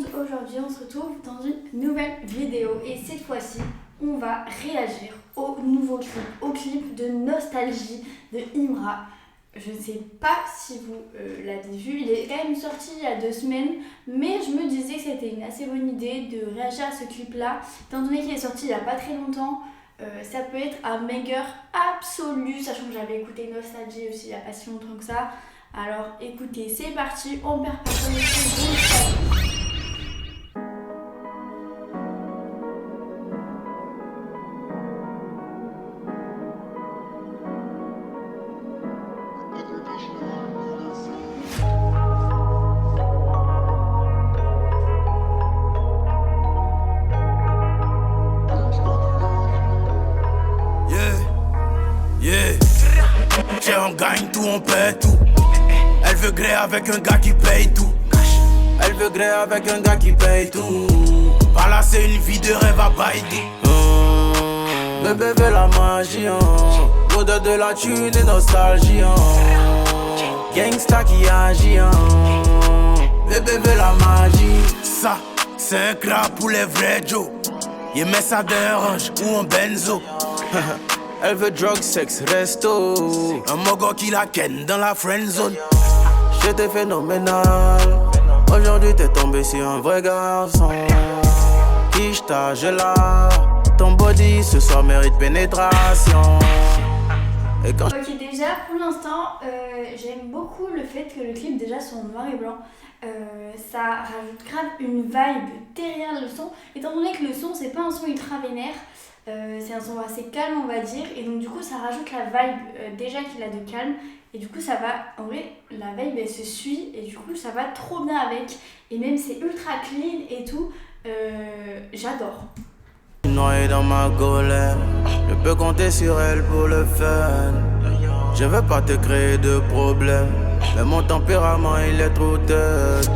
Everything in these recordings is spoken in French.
monde, aujourd'hui on se retrouve dans une nouvelle vidéo et cette fois-ci on va réagir au nouveau clip, au clip de Nostalgie de Imra. Je ne sais pas si vous l'avez vu, il est quand même sorti il y a 2 semaines, mais je me disais que c'était une assez bonne idée de réagir à ce clip là, étant donné qu'il est sorti il n'y a pas très longtemps. Ça peut être un banger absolu, sachant que j'avais écouté Nostalgie aussi il n'y a pas si longtemps que ça. Alors écoutez, c'est parti, on perd pas de temps. Tiens, on gagne tout, on paie tout. Elle veut gré avec un gars qui paye tout. Elle veut gré avec un gars qui paye tout. Par là c'est une vie de rêve à Baïdi. Bébé veut la magie, l'odeur de la thune et nostalgie. Gangsta qui agit, bébé veut la magie. Ça, c'est un crap pour les vrais Joe. Il met ça d'un range ou un benzo. Elle veut drug, sex, resto. Un mogo qui la ken dans la friend zone. J'étais phénoménal. Aujourd'hui t'es tombé sur un vrai garçon. Kishta, je là. Ton body ce soir mérite pénétration. Et quand Ok, déjà pour l'instant j'aime beaucoup le fait que le clip déjà soit en noir et blanc. Ça rajoute grave une vibe derrière le son, étant donné que le son c'est pas un son ultra vénère. C'est un son assez calme on va dire, et donc du coup ça rajoute la vibe déjà qu'il a de calme, et du coup ça va, en vrai la vibe elle se suit et du coup ça va trop bien avec, et même c'est ultra clean et tout, j'adore. Noyé dans ma colère, je peux compter sur elle pour le fun. Je veux pas te créer de problème, mais mon tempérament il est trop dead.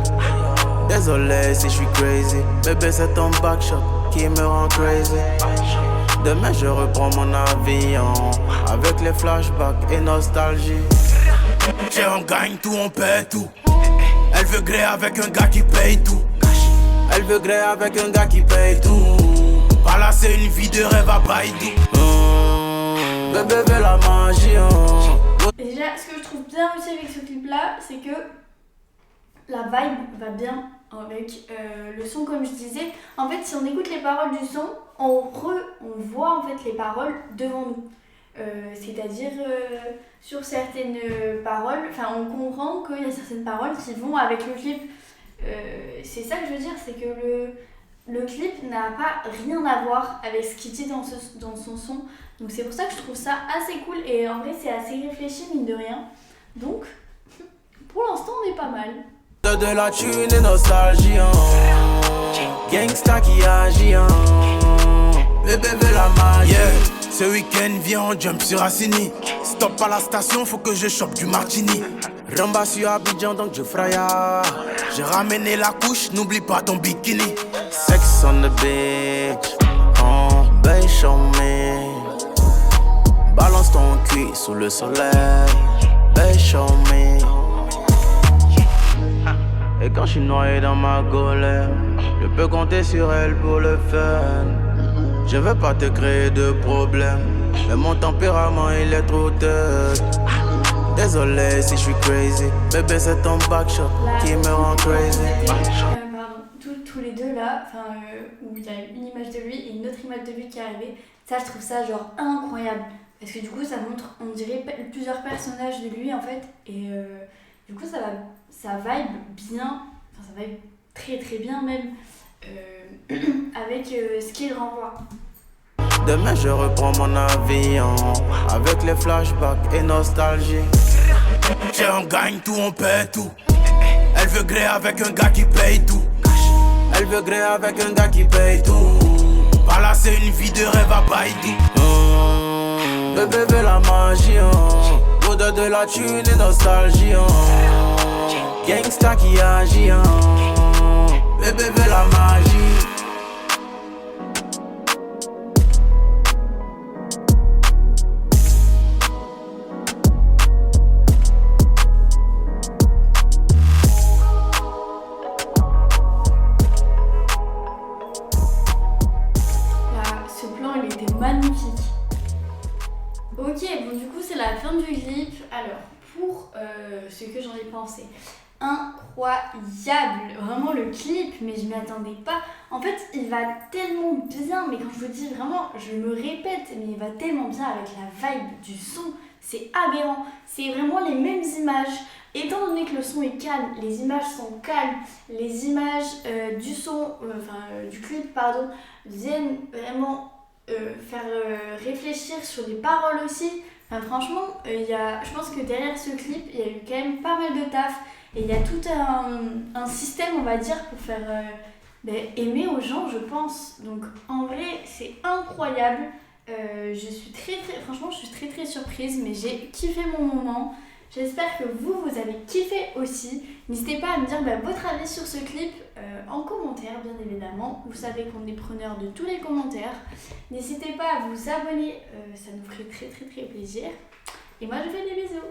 Désolé si je suis crazy, bébé c'est ton backshot qui me rend crazy. Demain je reprends mon avion, avec les flashbacks et nostalgie. Tiens, on gagne tout, on paie tout. Elle veut gré avec un gars qui paye tout. Elle veut gré avec un gars qui paye tout. Par là c'est une vie de rêve à Baïdi. Bébé veut la magie. Et déjà ce que je trouve bien aussi avec ce clip là, c'est que la vibe va bien avec le son, comme je disais. En fait, si on écoute les paroles du son, on voit en fait les paroles devant nous. C'est-à-dire sur certaines paroles, enfin on comprend qu'il y a certaines paroles qui vont avec le clip. C'est ça que je veux dire, c'est que le clip n'a pas rien à voir avec ce qu'il dit dans son son. Donc c'est pour ça que je trouve ça assez cool, et en vrai c'est assez réfléchi mine de rien. Donc pour l'instant on est pas mal. De la thune et nostalgie, gangsta qui agit, bébé veut la magie. Ce week-end viens on jump sur Assini. Stop à la station, faut que je chope du martini. Ramba sur Abidjan donc je fraya. J'ai ramené la couche, n'oublie pas ton bikini. Sex on the beach, babe show me. Balance ton cul sous le soleil, babe show me. Et quand je suis noyé dans ma colère, je peux compter sur elle pour le fun. Je veux pas te créer de problème, mais mon tempérament il est trop dead. Désolé si je suis crazy, bébé c'est ton backshot qui me rend crazy. Pardon, tous les deux là, où il y a une image de lui et une autre image de lui qui est arrivée, ça je trouve ça genre incroyable. Parce que du coup ça montre, on dirait plusieurs personnages de lui en fait, et du coup ça vibe bien, enfin ça vibe très très bien même, avec ce qu'il renvoie. Demain je reprends mon avion, avec les flashbacks et nostalgie. Tiens, on gagne tout, on paie tout. Elle veut gré avec un gars qui paye tout. Elle veut gré avec un gars qui paye tout. Par là c'est une vie de rêve à Baïdi. Bébé veut la magie, l'odeur de la thune et nostalgie. Gangsta qui agit, bébé veut la magie. ce que j'en ai pensé. Incroyable, vraiment le clip, mais je m'y attendais pas. En fait, il va tellement bien, mais quand je vous dis vraiment, je me répète, mais il va tellement bien avec la vibe du son, c'est aberrant. C'est vraiment les mêmes images. Étant donné que le son est calme, les images sont calmes, les images du son, du clip, pardon, viennent vraiment faire réfléchir sur les paroles aussi. Enfin, franchement, je pense que derrière ce clip, il y a eu quand même pas mal de taf. Et il y a tout un système, on va dire, pour faire aimer aux gens, je pense. Donc en vrai, c'est incroyable. Je suis franchement, je suis très très surprise, mais j'ai kiffé mon moment. J'espère que vous avez kiffé aussi. N'hésitez pas à me dire votre avis sur ce clip en commentaire, bien évidemment. Vous savez qu'on est preneur de tous les commentaires. N'hésitez pas à vous abonner, ça nous ferait très très très plaisir. Et moi, je vous fais des bisous.